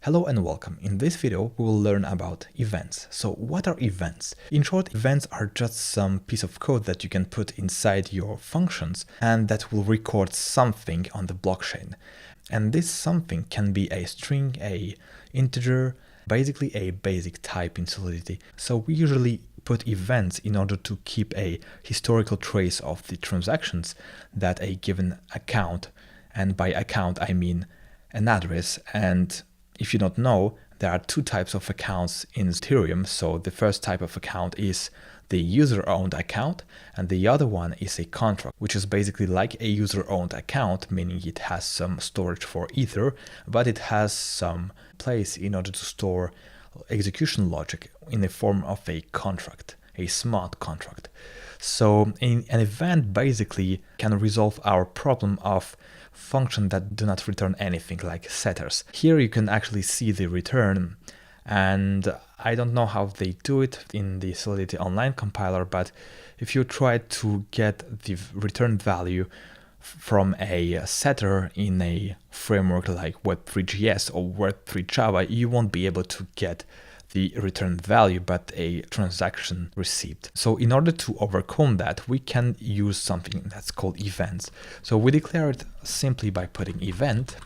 Hello and welcome. In this video, we will learn about events. So what are events? In short, events are just some piece of code that you can put inside your functions and that will record something on the blockchain. And this something can be a string, a integer, basically a basic type in Solidity. So we usually put events in order to keep a historical trace of the transactions that a given account, and by account I mean an address. And if you don't know, there are two types of accounts in Ethereum. So the first type of account is the user-owned account, and the other one is a contract, which is basically like a user-owned account, meaning it has some storage for Ether, but it has some place in order to store execution logic in the form of a contract, a smart contract. So an event basically can resolve our problem of functions that do not return anything, like setters. Here you can actually see the return, and I don't know how they do it in the Solidity Online compiler, but if you try to get the return value from a setter in a framework like Web3.js or Web3 Java, you won't be able to get the return value, but a transaction received. So in order to overcome that, we can use something that's called events. So we declare it simply by putting event.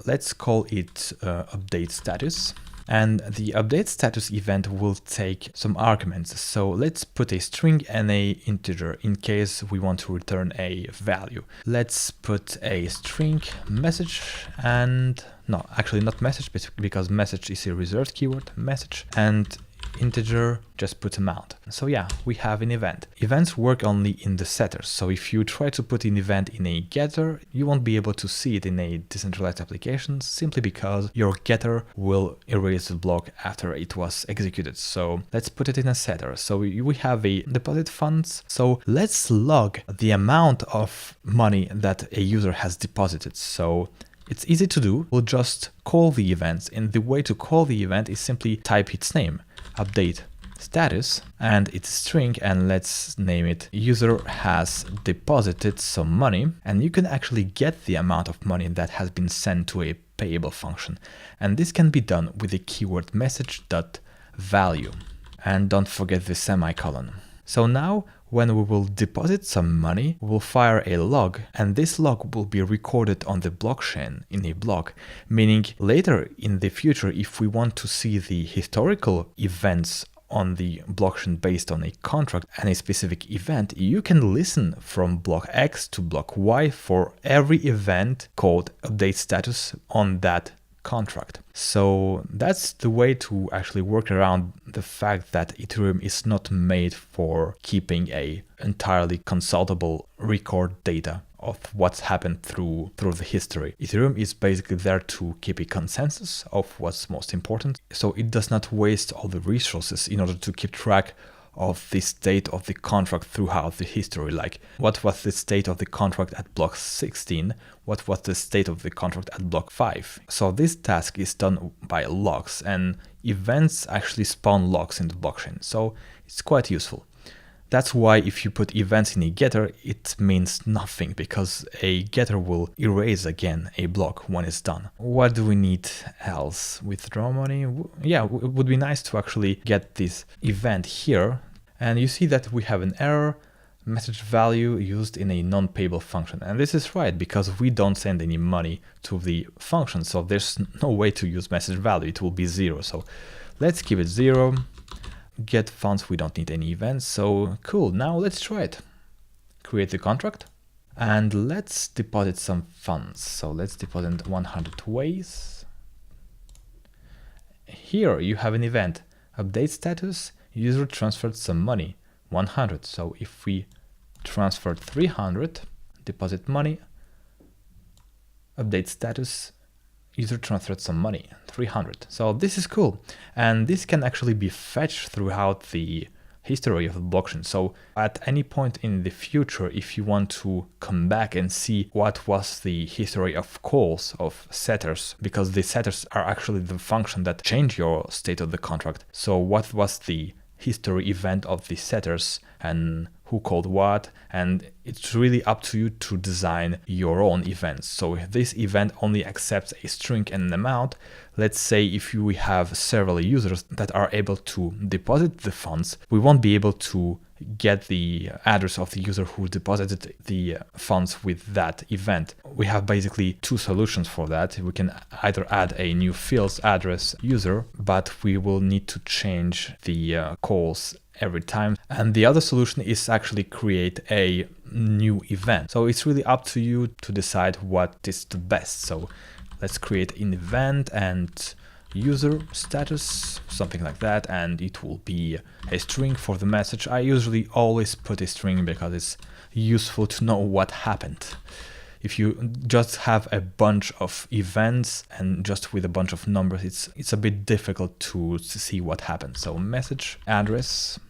Let's call it update status. And the update status event will take some arguments. So let's put a string and a integer in case we want to return a value. Let's put a string message, and no, actually not message, because message is a reserved keyword, message, and integer, just put amount. So yeah, we have an event. Events work only in the setters. So if you try to put an event in a getter, you won't be able to see it in a decentralized application, simply because your getter will erase the block after it was executed. So let's put it in a setter. So we have a deposit funds. So let's log the amount of money that a user has deposited. So it's easy to do. We'll just call the events, and the way to call the event is simply type its name, update status, and its string, and let's name it user has deposited some money. And you can actually get the amount of money that has been sent to a payable function. And this can be done with the keyword message.value. And don't forget the semicolon. So now when we will deposit some money, we'll fire a log, and this log will be recorded on the blockchain in a block, meaning later in the future, if we want to see the historical events on the blockchain based on a contract and a specific event, you can listen from block X to block Y for every event called update status on that contract. So that's the way to actually work around the fact that Ethereum is not made for keeping a entirely consultable record data of what's happened through the history. Ethereum is basically there to keep a consensus of what's most important, so it does not waste all the resources in order to keep track of the state of the contract throughout the history, like what was the state of the contract at block 16, what was the state of the contract at block 5. So this task is done by logs, and events actually spawn logs in the blockchain, so it's quite useful. That's why if you put events in a getter, it means nothing, because a getter will erase again a block when it's done. What do we need else? Withdraw money? Yeah, it would be nice to actually get this event here. And you see that we have an error, message value used in a non-payable function. And this is right, because we don't send any money to the function, so there's no way to use message value. It will be 0. So let's keep it 0. Get funds, we don't need any events. So cool, now let's try it. Create the contract and let's deposit some funds. So let's deposit 100 ways. Here you have an event, update status, user transferred some money, 100. So if we transfer 300, deposit money, update status, user transferred some money, 300. So this is cool. And this can actually be fetched throughout the history of the blockchain. So at any point in the future, if you want to come back and see what was the history of calls of setters, because the setters are actually the function that change your state of the contract. So what was the history event of the setters and who called what, and it's really up to you to design your own events. So this event only accepts a string and an amount. Let's say if we have several users that are able to deposit the funds, we won't be able to get the address of the user who deposited the funds with that event. We have basically two solutions for that. We can either add a new fields address user, but we will need to change the calls every time. And the other solution is actually create a new event. So it's really up to you to decide what is the best. So let's create an event and user status, something like that, and it will be a string for the message. I usually always put a string because it's useful to know what happened. If you just have a bunch of events and just with a bunch of numbers, it's a bit difficult to see what happened. So message address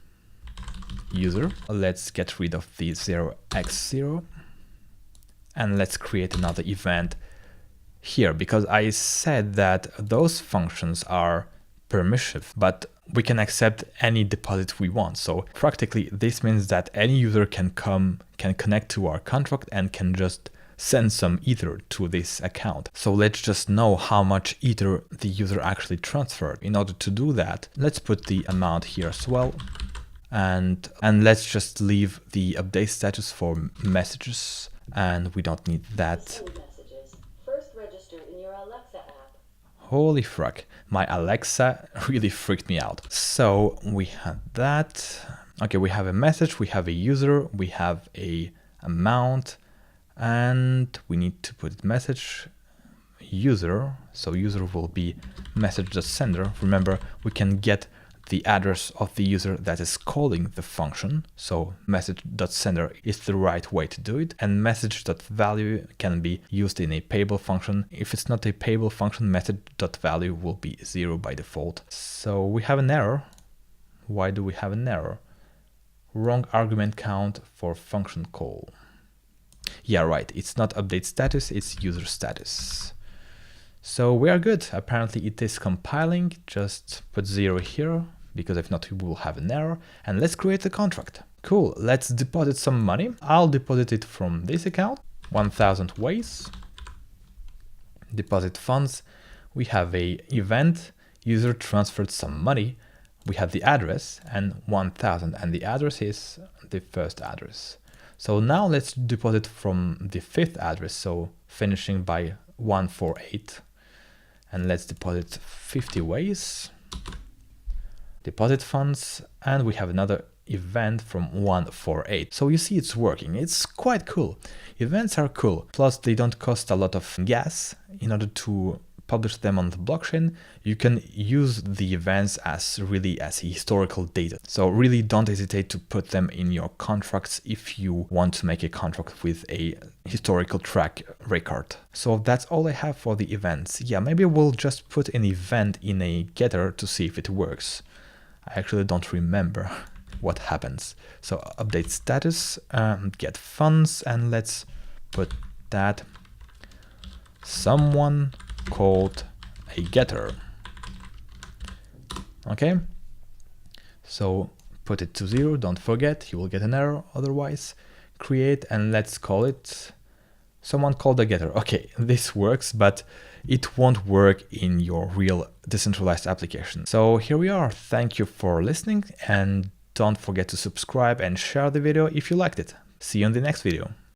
user, let's get rid of the 0x0 and let's create another event here, because I said that those functions are permissive, but we can accept any deposit we want. So practically this means that any user can connect to our contract and can just send some Ether to this account. So let's just know how much Ether the user actually transferred. In order to do that, let's put the amount here as well. And let's just leave the update status for messages, and we don't need that. Holy frack, my Alexa really freaked me out. So we have that. Okay, we have a message, we have a user, we have a amount, and we need to put message user. So user will be message.sender. Remember, we can get the address of the user that is calling the function. So message.sender is the right way to do it. And message.value can be used in a payable function. If it's not a payable function, message.value will be 0 by default. So we have an error. Why do we have an error? Wrong argument count for function call. Yeah, right. It's not update status, it's user status. So we are good. Apparently it is compiling. Just put 0 here, because if not, we will have an error. And let's create a contract. Cool. Let's deposit some money. I'll deposit it from this account. 1,000 ways. Deposit funds. We have a event. User transferred some money. We have the address and 1,000, and the address is the first address. So now let's deposit from the fifth address. So finishing by 148. And let's deposit 50 ways, deposit funds, and we have another event from 148. So you see it's working. It's quite cool. Events are cool. Plus they don't cost a lot of gas. In order to publish them on the blockchain, you can use the events as historical data. So really don't hesitate to put them in your contracts if you want to make a contract with a historical track record. So that's all I have for the events. Yeah, maybe we'll just put an event in a getter to see if it works. I actually don't remember what happens. So update status, get funds, and let's put that someone called a getter. Okay, so put it to 0, don't forget, you will get an error otherwise. Create, and let's call it someone called a getter. Okay, this works, but it won't work in your real decentralized application. So here we are. Thank you for listening, and don't forget to subscribe and share the video if you liked it. See you in the next video.